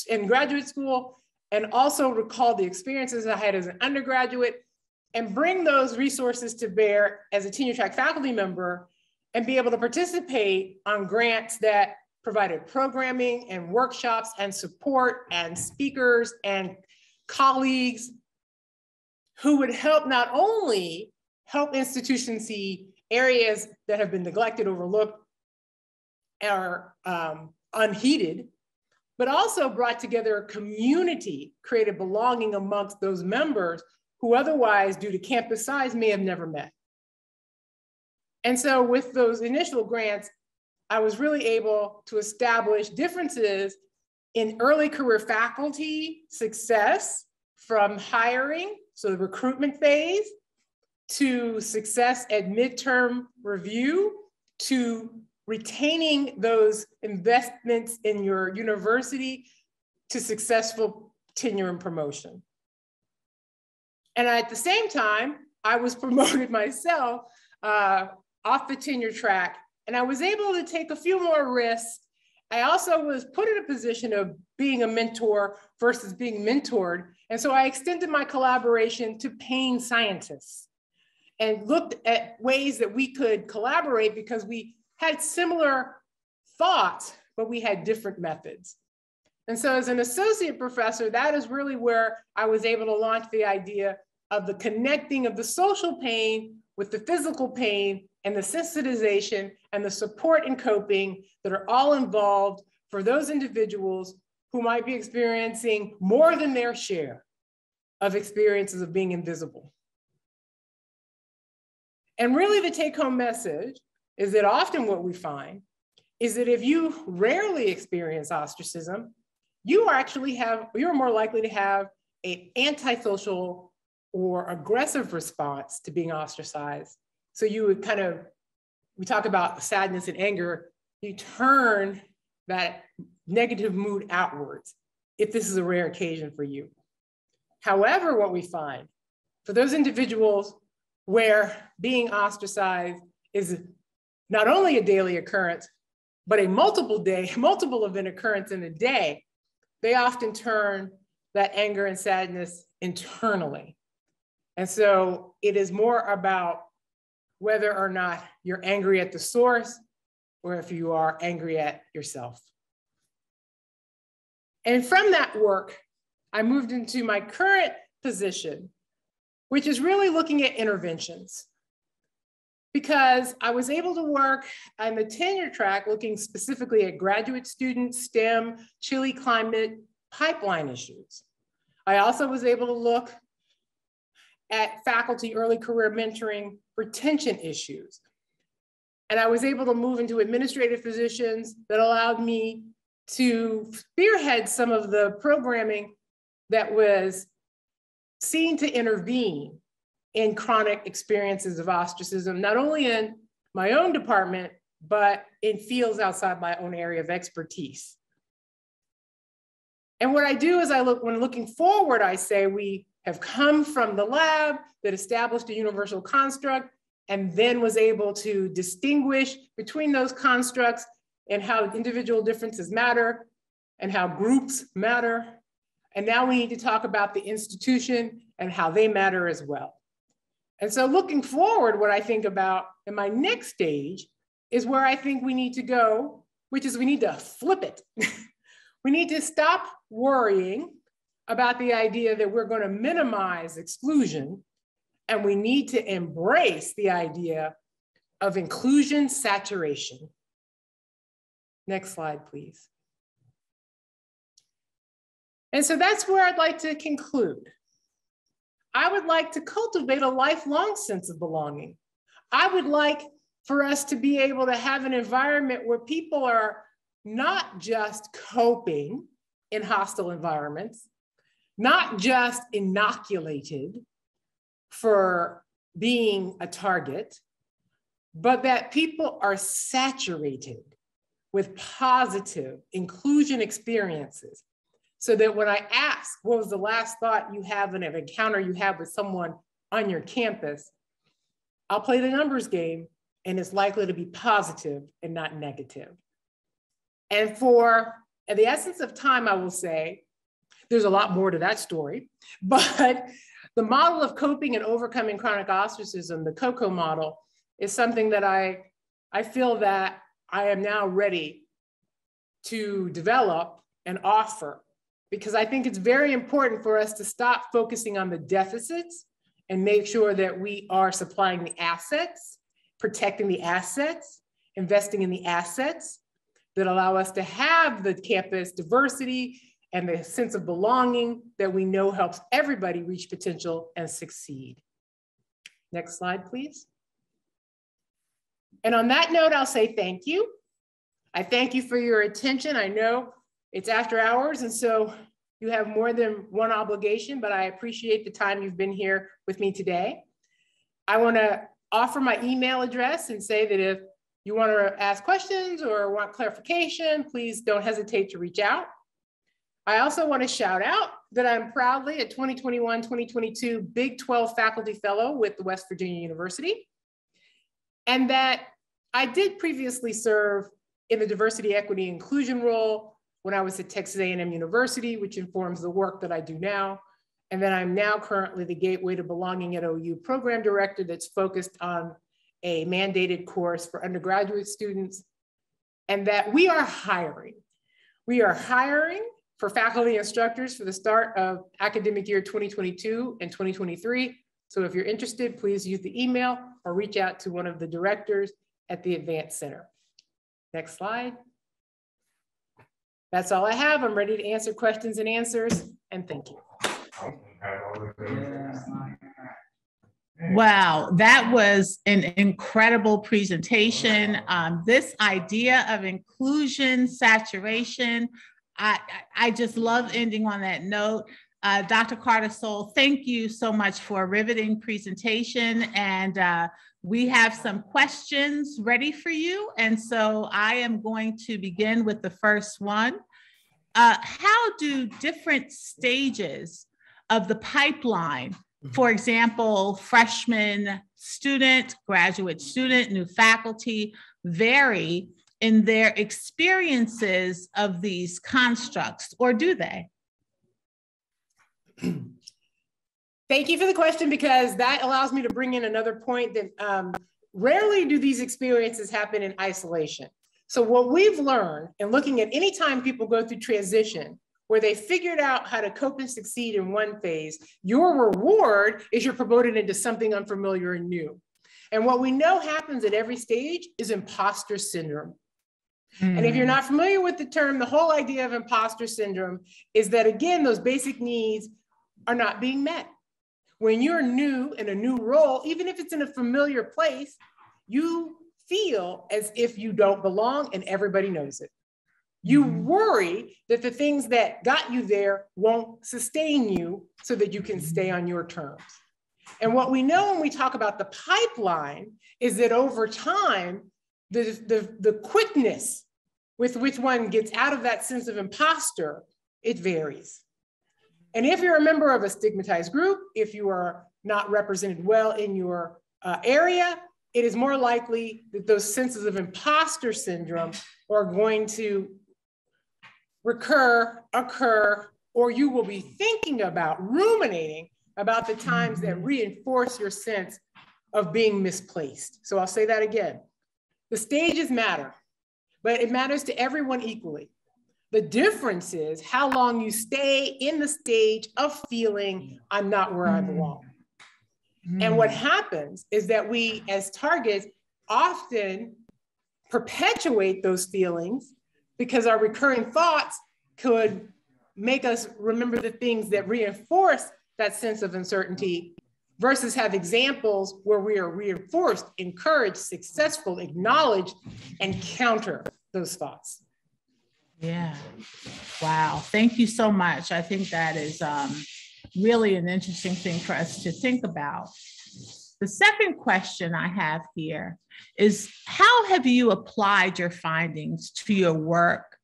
and also recall the experiences I had as an undergraduate and bring those resources to bear as a tenure track faculty member and be able to participate on grants that provided programming and workshops and support and speakers and colleagues who would help not only help institutions see areas that have been neglected, overlooked, or unheeded, but also brought together a community, created belonging amongst those members who otherwise, due to campus size, may have never met. And so with those initial grants, I was really able to establish differences in early career faculty success from hiring, so the recruitment phase, to success at midterm review, to retaining those investments in your university, to successful tenure and promotion. And at the same time, I was promoted myself off the tenure track, and I was able to take a few more risks. I also was put in a position of being a mentor versus being mentored. And so I extended my collaboration to paying scientists and looked at ways that we could collaborate because we had similar thoughts, but we had different methods. And so as an associate professor, that is really where I was able to launch the idea of the connecting of the social pain with the physical pain and the sensitization and the support and coping that are all involved for those individuals who might be experiencing more than their share of experiences of being invisible. And really the take-home message is that often what we find is that if you rarely experience ostracism, you're more likely to have an antisocial or aggressive response to being ostracized. So you would we talk about sadness and anger, you turn that negative mood outwards if this is a rare occasion for you. However, what we find for those individuals where being ostracized is not only a daily occurrence, but a multiple event occurrence in a day, they often turn that anger and sadness internally. And so it is more about whether or not you're angry at the source or if you are angry at yourself. And from that work, I moved into my current position, which is really looking at interventions. Because I was able to work on the tenure track looking specifically at graduate students, STEM, chilly climate, pipeline issues. I also was able to look at faculty early career mentoring retention issues. And I was able to move into administrative positions that allowed me to spearhead some of the programming that was seen to intervene in chronic experiences of ostracism, not only in my own department, but in fields outside my own area of expertise. And what I do is when looking forward, I say we have come from the lab that established a universal construct and then was able to distinguish between those constructs and how individual differences matter and how groups matter. And now we need to talk about the institution and how they matter as well. And so looking forward, what I think about in my next stage is where I think we need to go, which is we need to flip it. We need to stop worrying about the idea that we're going to minimize exclusion, and we need to embrace the idea of inclusion saturation. Next slide, please. And so that's where I'd like to conclude. I would like to cultivate a lifelong sense of belonging. I would like for us to be able to have an environment where people are not just coping in hostile environments, not just inoculated for being a target, but that people are saturated with positive inclusion experiences. So that when I ask, what was the last thought you have in an encounter you have with someone on your campus, I'll play the numbers game and it's likely to be positive and not negative. And for the essence of time, I will say, there's a lot more to that story, but the model of coping and overcoming chronic ostracism, the COCO model, is something that I feel that I am now ready to develop and offer, because I think it's very important for us to stop focusing on the deficits and make sure that we are supplying the assets, protecting the assets, investing in the assets that allow us to have the campus diversity and the sense of belonging that we know helps everybody reach potential and succeed. Next slide, please. And on that note, I'll say thank you. I thank you for your attention. I know it's after hours, and so you have more than one obligation, but I appreciate the time you've been here with me today. I want to offer my email address and say that if you want to ask questions or want clarification, please don't hesitate to reach out. I also want to shout out that I'm proudly a 2021-2022 Big 12 Faculty Fellow with the West Virginia University, and that I did previously serve in the diversity, equity, inclusion role when I was at Texas A&M University, which informs the work that I do now. And then I'm now currently the Gateway to Belonging at OU program director that's focused on a mandated course for undergraduate students, and that we are hiring. We are hiring for faculty instructors for the start of academic year 2022 and 2023. So if you're interested, please use the email or reach out to one of the directors at the Advance Center. Next slide. That's all I have. I'm ready to answer questions and answers, and thank you. Wow, that was an incredible presentation. This idea of inclusion, saturation, I just love ending on that note. Dr. Carter-Sowell, thank you so much for a riveting presentation. And we have some questions ready for you. And so I am going to begin with the first one. How do different stages of the pipeline, for example, freshman student, graduate student, new faculty, vary in their experiences of these constructs, or do they? Thank you for the question, because that allows me to bring in another point that rarely do these experiences happen in isolation. So what we've learned in looking at any time people go through transition, where they figured out how to cope and succeed in one phase, your reward is you're promoted into something unfamiliar and new. And what we know happens at every stage is imposter syndrome. And if you're not familiar with the term, the whole idea of imposter syndrome is that, again, those basic needs are not being met. When you're new in a new role, even if it's in a familiar place, you feel as if you don't belong and everybody knows it. You worry that the things that got you there won't sustain you so that you can stay on your terms. And what we know when we talk about the pipeline is that over time, the quickness with which one gets out of that sense of imposter, it varies. And if you're a member of a stigmatized group, if you are not represented well in your area, it is more likely that those senses of imposter syndrome are going to occur, or you will be thinking about, ruminating about the times that reinforce your sense of being misplaced. So I'll say that again. The stages matter, but it matters to everyone equally. The difference is how long you stay in the stage of feeling I'm not where I belong. And what happens is that we as targets often perpetuate those feelings because our recurring thoughts could make us remember the things that reinforce that sense of uncertainty versus have examples where we are reinforced, encouraged, successful, acknowledged, and counter those thoughts. Yeah. Wow. Thank you so much. I think that is really an interesting thing for us to think about. The second question I have here is, how have you applied your findings to your work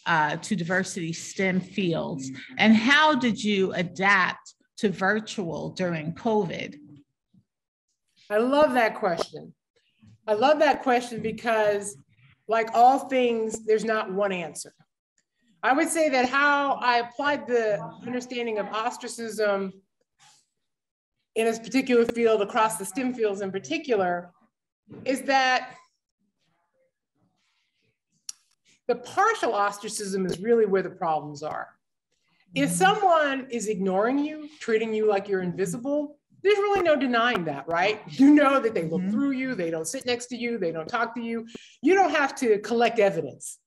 to diversity STEM fields? And how did you adapt to virtual during COVID? I love that question. I love that question because, like all things, there's not one answer. I would say that how I applied the understanding of ostracism in this particular field, across the STEM fields in particular, is that the partial ostracism is really where the problems are. If someone is ignoring you, treating you like you're invisible, there's really no denying that, right? You know that they look through you, they don't sit next to you, they don't talk to you. You don't have to collect evidence.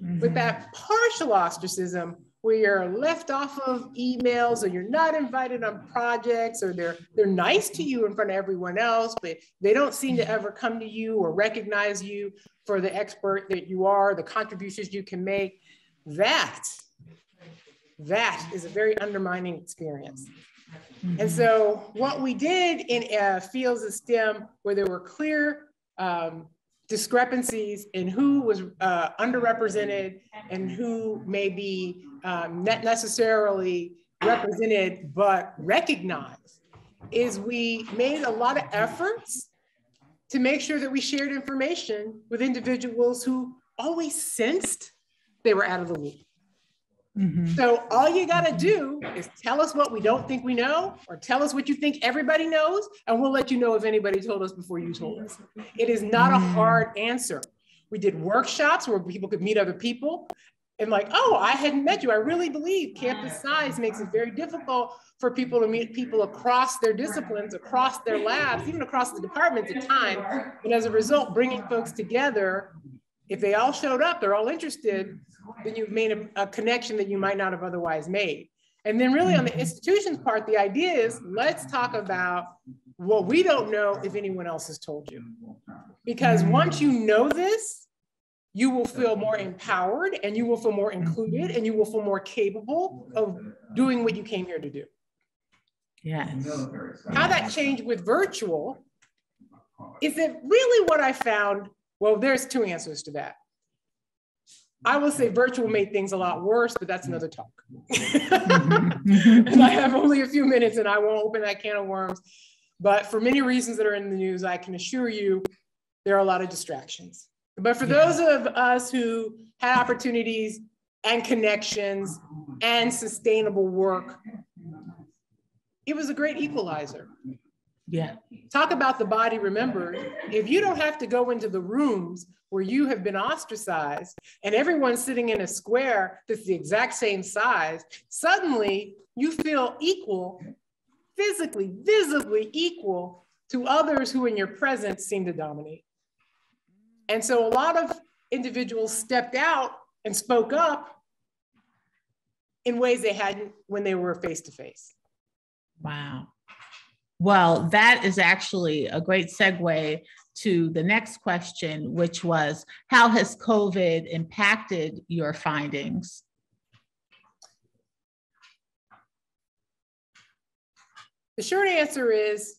But that partial ostracism, where you're left off of emails, or you're not invited on projects, or they're nice to you in front of everyone else, but they don't seem to ever come to you or recognize you for the expert that you are, the contributions you can make, that is a very undermining experience. And so what we did in fields of STEM where there were clear discrepancies in who was underrepresented and who may be not necessarily represented but recognized, is we made a lot of efforts to make sure that we shared information with individuals who always sensed they were out of the loop. So all you got to do is tell us what we don't think we know, or tell us what you think everybody knows, and we'll let you know if anybody told us before you told us. It is not a hard answer. We did workshops where people could meet other people and like, oh, I hadn't met you. I really believe campus size makes it very difficult for people to meet people across their disciplines, across their labs, even across the departments at times. And as a result, bringing folks together, if they all showed up, they're all interested, then you've made a connection that you might not have otherwise made. And then really on the institution's part, the idea is, let's talk about what we don't know if anyone else has told you. Because once you know this, you will feel more empowered, and you will feel more included, and you will feel more capable of doing what you came here to do. Yes. How that changed with virtual is that really what I found, well, there's two answers to that. I will say virtual made things a lot worse, but that's another talk. And I have only a few minutes and I won't open that can of worms. But for many reasons that are in the news, I can assure you there are a lot of distractions. But for those of us who had opportunities and connections and sustainable work, it was a great equalizer. Yeah. Talk about the body remembered. If you don't have to go into the rooms where you have been ostracized and everyone's sitting in a square that's the exact same size, suddenly you feel equal, physically, visibly equal to others who in your presence seem to dominate. And so a lot of individuals stepped out and spoke up in ways they hadn't when they were face to face. Wow. Well, that is actually a great segue to the next question, which was, how has COVID impacted your findings? The short answer is,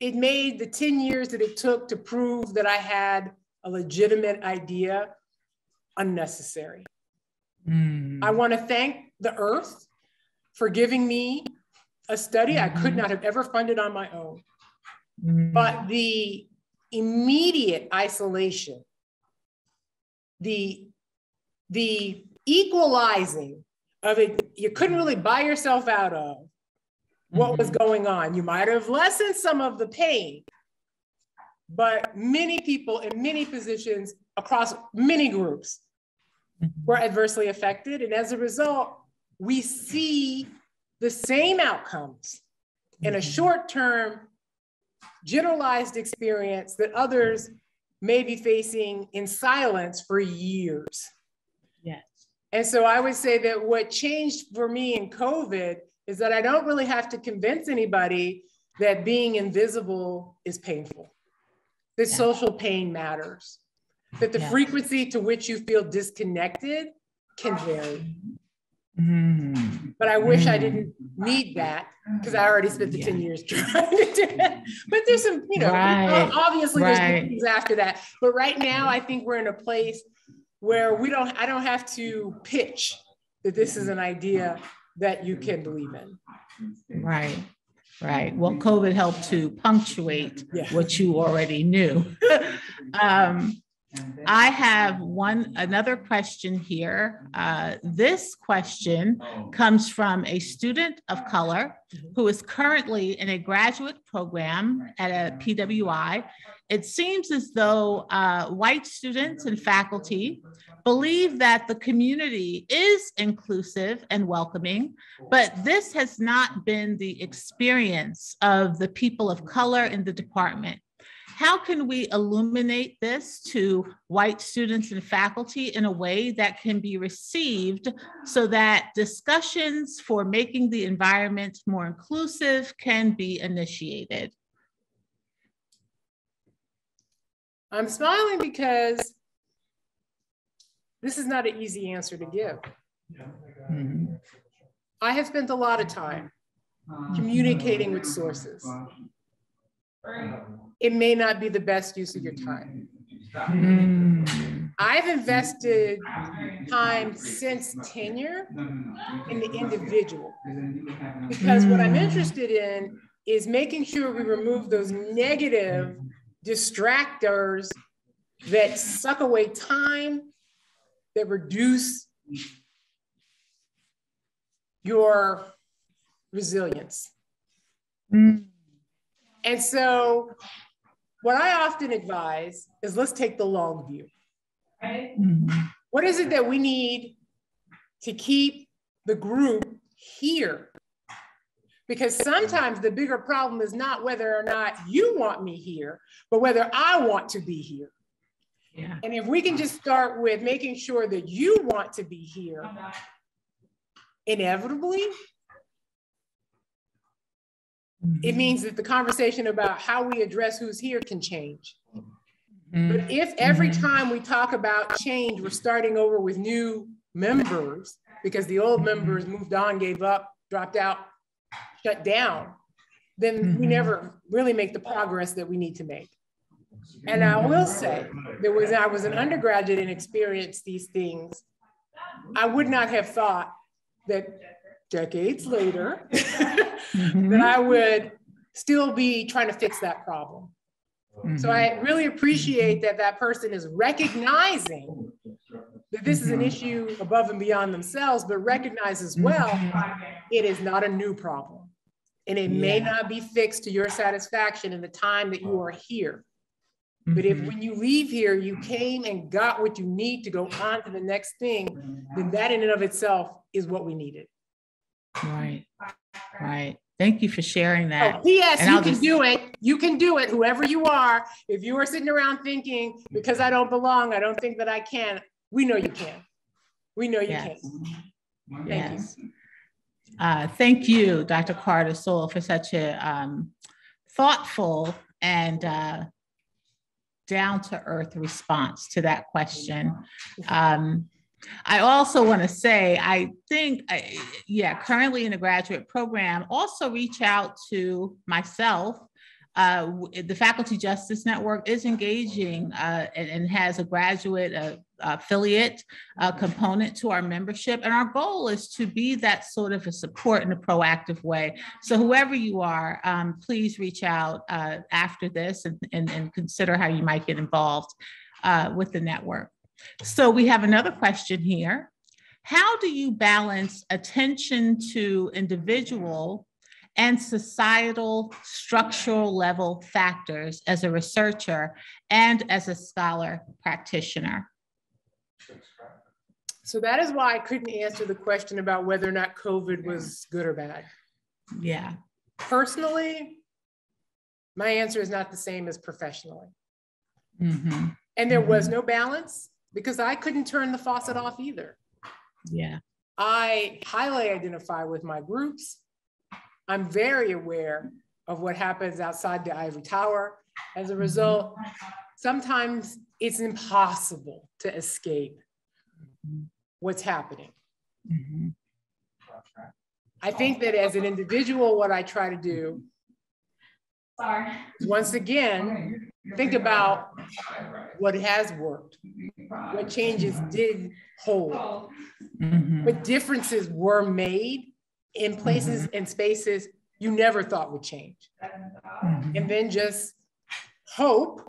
it made the 10 years that it took to prove that I had a legitimate idea unnecessary. I want to thank the Earth for giving me a study I could not have ever funded on my own. But the immediate isolation, the equalizing of it, you couldn't really buy yourself out of what was going on. You might have lessened some of the pain, but many people in many positions across many groups were adversely affected. And as a result, we see the same outcomes in a short-term generalized experience that others may be facing in silence for years. Yes. And so I would say that what changed for me in COVID is that I don't really have to convince anybody that being invisible is painful, that social pain matters, that the frequency to which you feel disconnected can vary. But I wish I didn't need that because I already spent the 10 years trying to do it. But there's some, you know, obviously there's things after that. But right now, I think we're in a place where I don't have to pitch that this is an idea that you can believe in. Right. Right. Well, COVID helped to punctuate what you already knew. I have another question here. This question comes from a student of color who is currently in a graduate program at a PWI. It seems as though white students and faculty believe that the community is inclusive and welcoming, but this has not been the experience of the people of color in the department. How can we illuminate this to white students and faculty in a way that can be received so that discussions for making the environment more inclusive can be initiated? I'm smiling because this is not an easy answer to give. I have spent a lot of time communicating with sources. It may not be the best use of your time. I've invested time since tenure in the individual because what I'm interested in is making sure we remove those negative distractors that suck away time, that reduce your resilience. And so what I often advise is let's take the long view. What is it that we need to keep the group here? Because sometimes the bigger problem is not whether or not you want me here, but whether I want to be here. Yeah. And if we can just start with making sure that you want to be here, inevitably, it means that the conversation about how we address who's here can change. But if every time we talk about change, we're starting over with new members because the old members moved on, gave up, dropped out, shut down, then we never really make the progress that we need to make. And I will say that I was an undergraduate and experienced these things, I would not have thought that decades later that I would still be trying to fix that problem. So I really appreciate that that person is recognizing that this is an issue above and beyond themselves, but recognize as well, it is not a new problem. And it may not be fixed to your satisfaction in the time that you are here. But if when you leave here, you came and got what you need to go on to the next thing, then that in and of itself is what we needed. Right, right. Thank you for sharing that. Oh, P.S. You can do it. You can do it, whoever you are. If you are sitting around thinking, because I don't belong, I don't think that I can, we know you can. We know you can. Thank you. Thank you, Dr. Carter-Sowell, for such a thoughtful and down-to-earth response to that question. I also want to say, I think, currently in the graduate program, also reach out to myself. The Faculty Justice Network is engaging and has a graduate affiliate component to our membership. And our goal is to be that sort of a support in a proactive way. So whoever you are, please reach out after this and consider how you might get involved with the network. So we have another question here. How do you balance attention to individual and societal structural level factors as a researcher and as a scholar practitioner? So that is why I couldn't answer the question about whether or not COVID was good or bad. Yeah. Personally, My answer is not the same as professionally. Mm-hmm. And there was no balance because I couldn't turn the faucet off either. Yeah. I highly identify with my groups. I'm very aware of what happens outside the ivory tower. As a result, sometimes it's impossible to escape what's happening. Mm-hmm. I think that as an individual, what I try to do is once again, think about what has worked, what changes did hold, what differences were made in places and spaces you never thought would change. And then just hope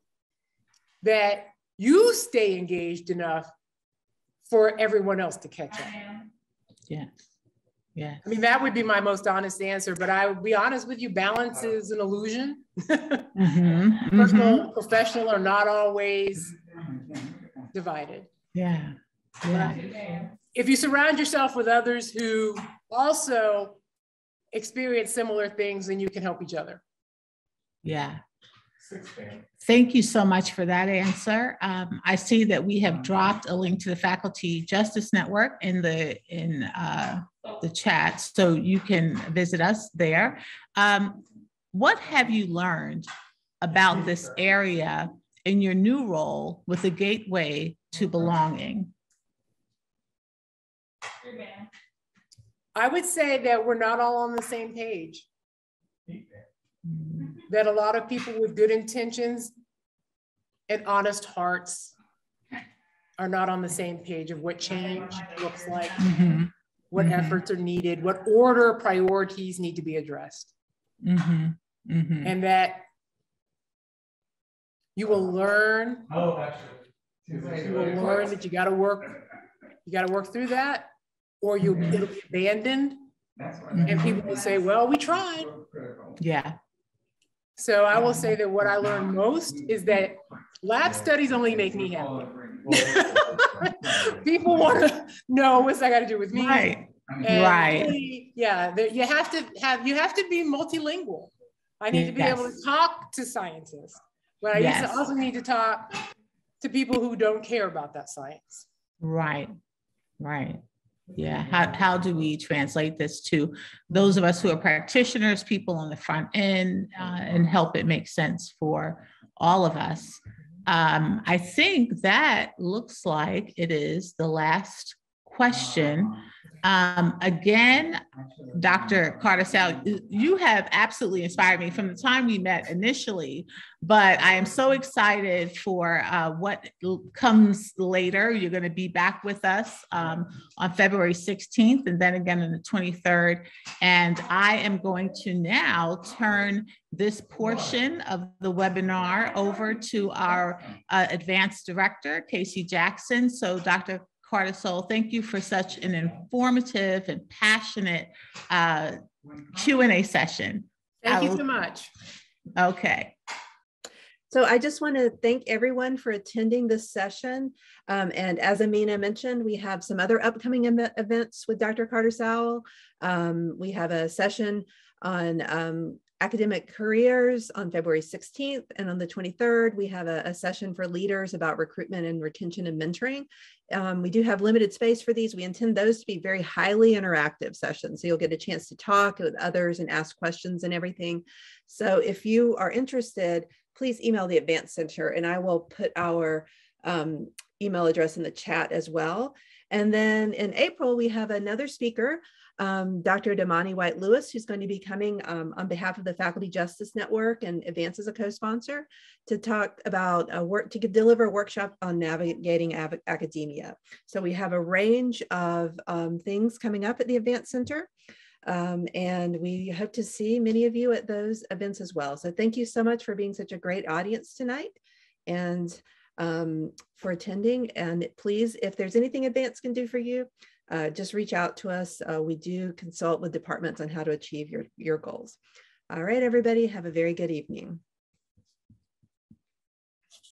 that you stay engaged enough for everyone else to catch up. Yes. Yeah. I mean, that would be my most honest answer, but I would be honest with you, balance is an illusion. Personal and professional are not always divided. Yeah. Yeah. If you surround yourself with others who also experience similar things, then you can help each other. Yeah. Thank you so much for that answer. I see that we have dropped a link to the Faculty Justice Network in the chat, so you can visit us there. What have you learned about this area in your new role with the Gateway to Belonging? I would say that we're not all on the same page. That a lot of people with good intentions and honest hearts are not on the same page of what change looks like, what efforts are needed, what order priorities need to be addressed. And that you will learn, that you gotta work through that, or it'll be abandoned. And people will say, well, we tried. Yeah. So I will say that what I learned most is that lab studies only make me happy. People want to know what's that got to do with me. Right. And right. Really, yeah, you have to be multilingual. I need to be able to talk to scientists, but I used to also need to talk to people who don't care about that science. Right. Right. Yeah. How do we translate this to those of us who are practitioners, people on the front end, and help it make sense for all of us? I think that looks like it is the last question. Again, Dr. Carter-Sowell, you have absolutely inspired me from the time we met initially, but I am so excited for what comes later. You're going to be back with us on February 16th and then again on the 23rd. And I am going to now turn this portion of the webinar over to our advanced director, Casey Jackson. So Dr. Carter-Sowell, thank you for such an informative and passionate Q&A session. Thank you so much. Okay. So I just want to thank everyone for attending this session. And as Amina mentioned, we have some other upcoming events with Dr. Carter-Sowell. We have a session on academic careers on February 16th, and on the 23rd, we have a session for leaders about recruitment and retention and mentoring. We do have limited space for these. We intend those to be very highly interactive sessions, so you'll get a chance to talk with others and ask questions and everything. So if you are interested, please email the Advance Center, and I will put our email address in the chat as well. And then in April, we have another speaker, Dr. Damani White-Lewis, who's going to be coming on behalf of the Faculty Justice Network and Advance as a co-sponsor to talk about to deliver a workshop on navigating academia. So we have a range of things coming up at the Advance Center, and we hope to see many of you at those events as well. So thank you so much for being such a great audience tonight, and for attending. And please, if there's anything Advance can do for you, just reach out to us. We do consult with departments on how to achieve your goals. All right, everybody, have a very good evening.